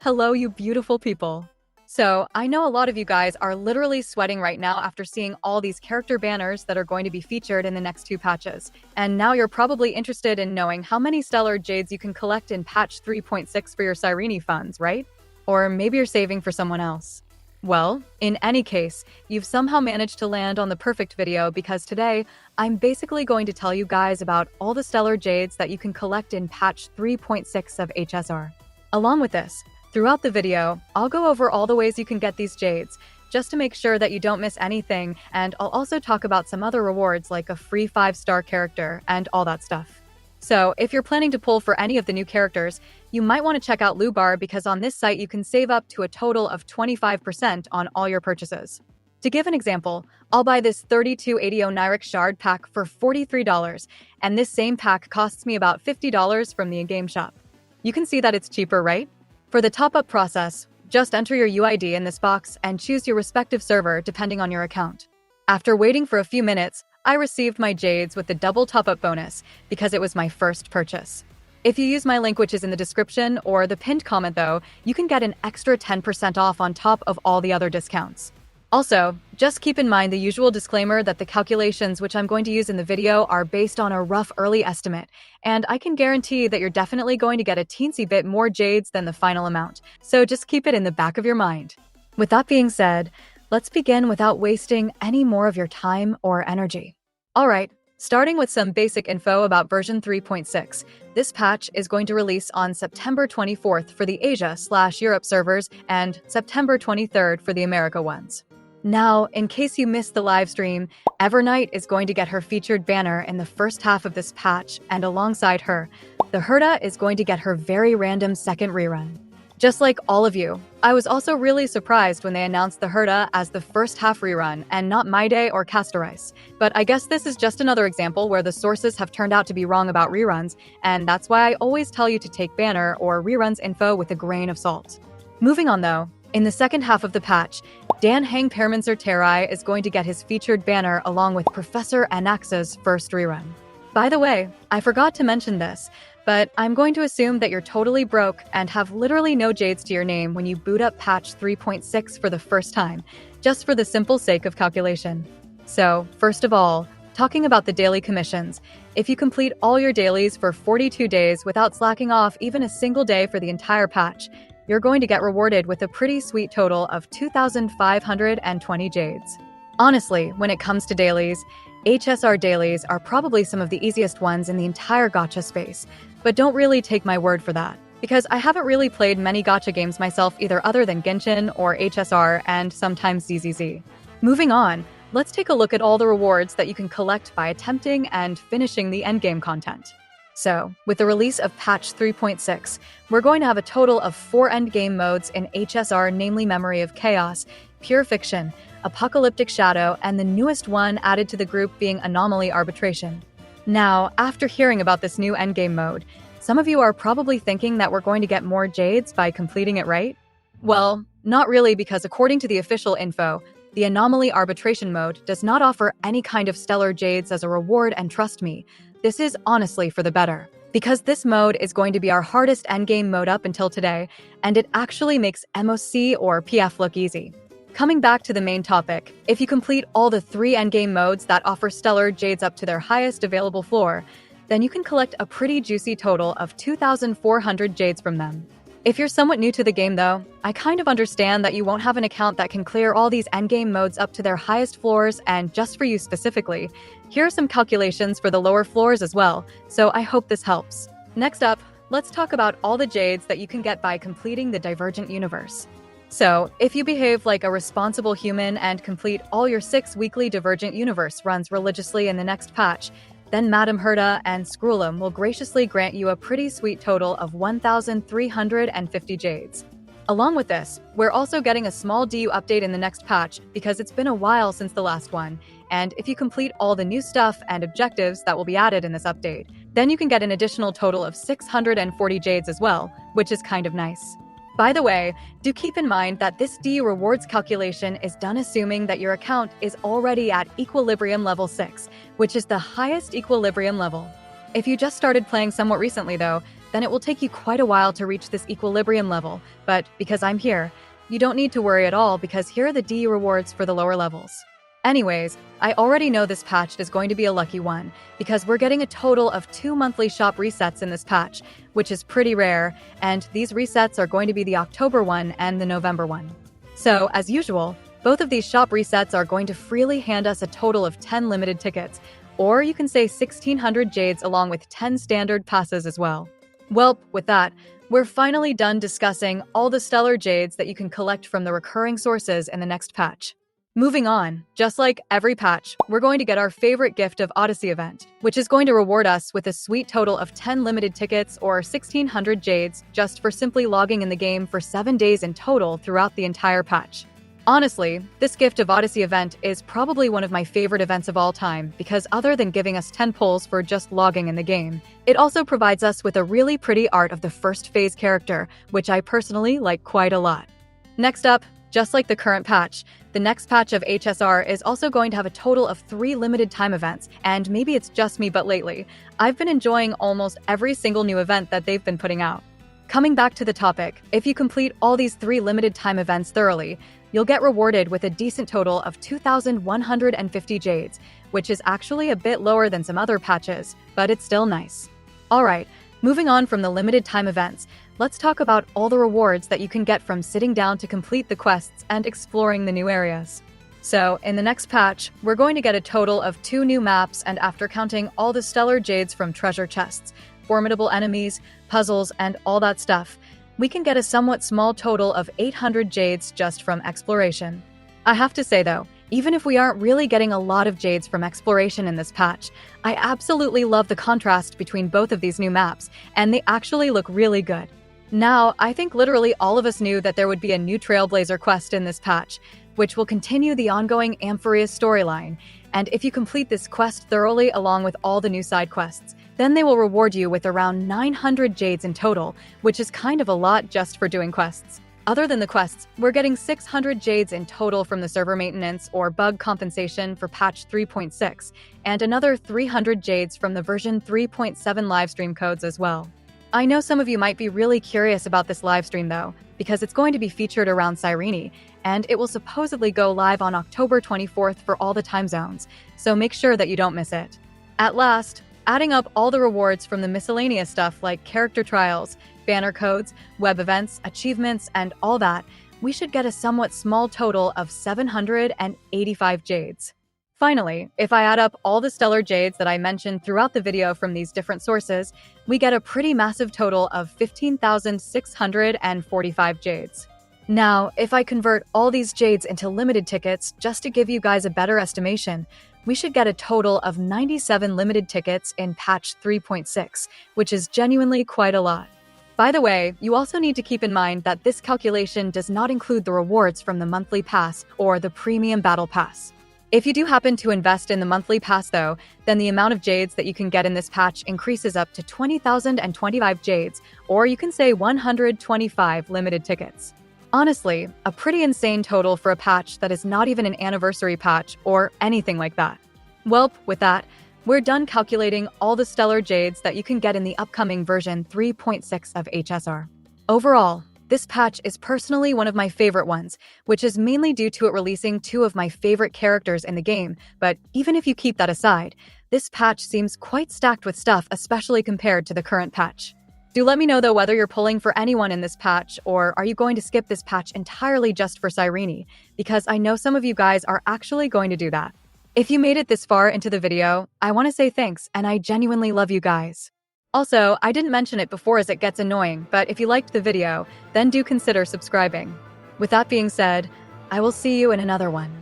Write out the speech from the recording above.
Hello, you beautiful people. So, I know a lot of you guys are literally sweating right now after seeing all these character banners that are going to be featured in the next two patches. And now you're probably interested in knowing how many Stellar Jades you can collect in patch 3.6 for your Cyrene Funds, right? Or maybe you're saving for someone else. Well, in any case, you've somehow managed to land on the perfect video because today, I'm basically going to tell you guys about all the Stellar Jades that you can collect in patch 3.6 of HSR. Along with this, throughout the video, I'll go over all the ways you can get these jades, just to make sure that you don't miss anything, and I'll also talk about some other rewards like a free 5-star character and all that stuff. So, if you're planning to pull for any of the new characters, you might want to check out Lubar because on this site you can save up to a total of 25% on all your purchases. To give an example, I'll buy this 3280 Nyric Shard pack for $43, and this same pack costs me about $50 from the in-game shop. You can see that it's cheaper, right? For the top-up process, just enter your UID in this box and choose your respective server depending on your account. After waiting for a few minutes, I received my jades with the double top-up bonus because it was my first purchase. If you use my link, which is in the description or the pinned comment though, you can get an extra 10% off on top of all the other discounts. Also, just keep in mind the usual disclaimer that the calculations which I'm going to use in the video are based on a rough early estimate, and I can guarantee that you're definitely going to get a teensy bit more jades than the final amount, so just keep it in the back of your mind. With that being said, let's begin without wasting any more of your time or energy. Alright, starting with some basic info about version 3.6. This patch is going to release on September 24th for the Asia/Europe servers and September 23rd for the America ones. Now, in case you missed the live stream, Evernight is going to get her featured banner in the first half of this patch, and alongside her, the Herda is going to get her very random second rerun. Just like all of you, I was also really surprised when they announced the Herda as the first half rerun and not My Day or Castorice. But I guess this is just another example where the sources have turned out to be wrong about reruns, and that's why I always tell you to take banner or reruns info with a grain of salt. Moving on though, in the second half of the patch, Dan Heng Terrai is going to get his featured banner along with Professor Anaxa's first rerun. By the way, I forgot to mention this, but I'm going to assume that you're totally broke and have literally no jades to your name when you boot up patch 3.6 for the first time, just for the simple sake of calculation. So, first of all, talking about the daily commissions, if you complete all your dailies for 42 days without slacking off even a single day for the entire patch, you're going to get rewarded with a pretty sweet total of 2,520 jades. Honestly, when it comes to dailies, HSR dailies are probably some of the easiest ones in the entire gacha space, but don't really take my word for that, because I haven't really played many gacha games myself either other than Genshin or HSR and sometimes ZZZ. Moving on, let's take a look at all the rewards that you can collect by attempting and finishing the endgame content. So, with the release of patch 3.6, we're going to have a total of 4 endgame modes in HSR, namely Memory of Chaos, Pure Fiction, Apocalyptic Shadow, and the newest one added to the group being Anomaly Arbitration. Now, after hearing about this new endgame mode, some of you are probably thinking that we're going to get more jades by completing it, right? Well, not really, because according to the official info, the Anomaly Arbitration mode does not offer any kind of Stellar Jades as a reward, and trust me, this is honestly for the better, because this mode is going to be our hardest endgame mode up until today, and it actually makes MOC or PF look easy. Coming back to the main topic, if you complete all the 3 endgame modes that offer Stellar Jades up to their highest available floor, then you can collect a pretty juicy total of 2,400 jades from them. If you're somewhat new to the game though, I kind of understand that you won't have an account that can clear all these endgame modes up to their highest floors, and just for you specifically, here are some calculations for the lower floors as well, so I hope this helps. Next up, let's talk about all the jades that you can get by completing the Divergent Universe. So, if you behave like a responsible human and complete all your 6 weekly Divergent Universe runs religiously in the next patch, then Madame Herda and Scrollum will graciously grant you a pretty sweet total of 1,350 jades. Along with this, we're also getting a small DU update in the next patch because it's been a while since the last one, and if you complete all the new stuff and objectives that will be added in this update, then you can get an additional total of 640 jades as well, which is kind of nice. By the way, do keep in mind that this DU rewards calculation is done assuming that your account is already at Equilibrium level 6, which is the highest Equilibrium level. If you just started playing somewhat recently though, then it will take you quite a while to reach this equilibrium level, but because I'm here, you don't need to worry at all because here are the DE rewards for the lower levels. Anyways, I already know this patch is going to be a lucky one because we're getting a total of 2 monthly shop resets in this patch, which is pretty rare, and these resets are going to be the October one and the November one. So, as usual, both of these shop resets are going to freely hand us a total of 10 limited tickets, or you can say 1600 jades along with 10 standard passes as well. Well, with that, we're finally done discussing all the Stellar Jades that you can collect from the recurring sources in the next patch. Moving on, just like every patch, we're going to get our favorite gift of Odyssey event, which is going to reward us with a sweet total of 10 limited tickets or 1600 jades just for simply logging in the game for 7 days in total throughout the entire patch. Honestly, this gift of Odyssey event is probably one of my favorite events of all time because other than giving us 10 pulls for just logging in the game, it also provides us with a really pretty art of the first phase character, which I personally like quite a lot. Next up, just like the current patch, the next patch of HSR is also going to have a total of 3 limited time events, and maybe it's just me, but lately, I've been enjoying almost every single new event that they've been putting out. Coming back to the topic, if you complete all these 3 limited time events thoroughly, you'll get rewarded with a decent total of 2,150 jades, which is actually a bit lower than some other patches, but it's still nice. Alright, moving on from the limited time events, let's talk about all the rewards that you can get from sitting down to complete the quests and exploring the new areas. So, in the next patch, we're going to get a total of 2 new maps, and after counting all the Stellar Jades from treasure chests, formidable enemies, puzzles, and all that stuff, we can get a somewhat small total of 800 jades just from exploration. I have to say though, even if we aren't really getting a lot of jades from exploration in this patch, I absolutely love the contrast between both of these new maps, and they actually look really good. Now, I think literally all of us knew that there would be a new Trailblazer quest in this patch, which will continue the ongoing Amphireus storyline, and if you complete this quest thoroughly along with all the new side quests, then they will reward you with around 900 jades in total, which is kind of a lot just for doing quests. Other than the quests, we're getting 600 jades in total from the server maintenance or bug compensation for patch 3.6, and another 300 jades from the version 3.7 livestream codes as well. I know some of you might be really curious about this livestream though, because it's going to be featured around Cyrene, and it will supposedly go live on October 24th for all the time zones, so make sure that you don't miss it. At last, adding up all the rewards from the miscellaneous stuff like character trials, banner codes, web events, achievements, and all that, we should get a somewhat small total of 785 jades. Finally, if I add up all the Stellar Jades that I mentioned throughout the video from these different sources, we get a pretty massive total of 15,645 jades. Now, if I convert all these jades into limited tickets, just to give you guys a better estimation, we should get a total of 97 limited tickets in patch 3.6, which is genuinely quite a lot. By the way, you also need to keep in mind that this calculation does not include the rewards from the monthly pass or the premium battle pass. If you do happen to invest in the monthly pass though, then the amount of jades that you can get in this patch increases up to 20,025 jades, or you can say 125 limited tickets. Honestly, a pretty insane total for a patch that is not even an anniversary patch or anything like that. Welp, with that, we're done calculating all the Stellar Jades that you can get in the upcoming version 3.6 of HSR. Overall, this patch is personally one of my favorite ones, which is mainly due to it releasing 2 of my favorite characters in the game, but even if you keep that aside, this patch seems quite stacked with stuff, especially compared to the current patch. Do let me know though whether you're pulling for anyone in this patch, or are you going to skip this patch entirely just for Cyrene, because I know some of you guys are actually going to do that. If you made it this far into the video, I want to say thanks, and I genuinely love you guys. Also, I didn't mention it before as it gets annoying, but if you liked the video, then do consider subscribing. With that being said, I will see you in another one.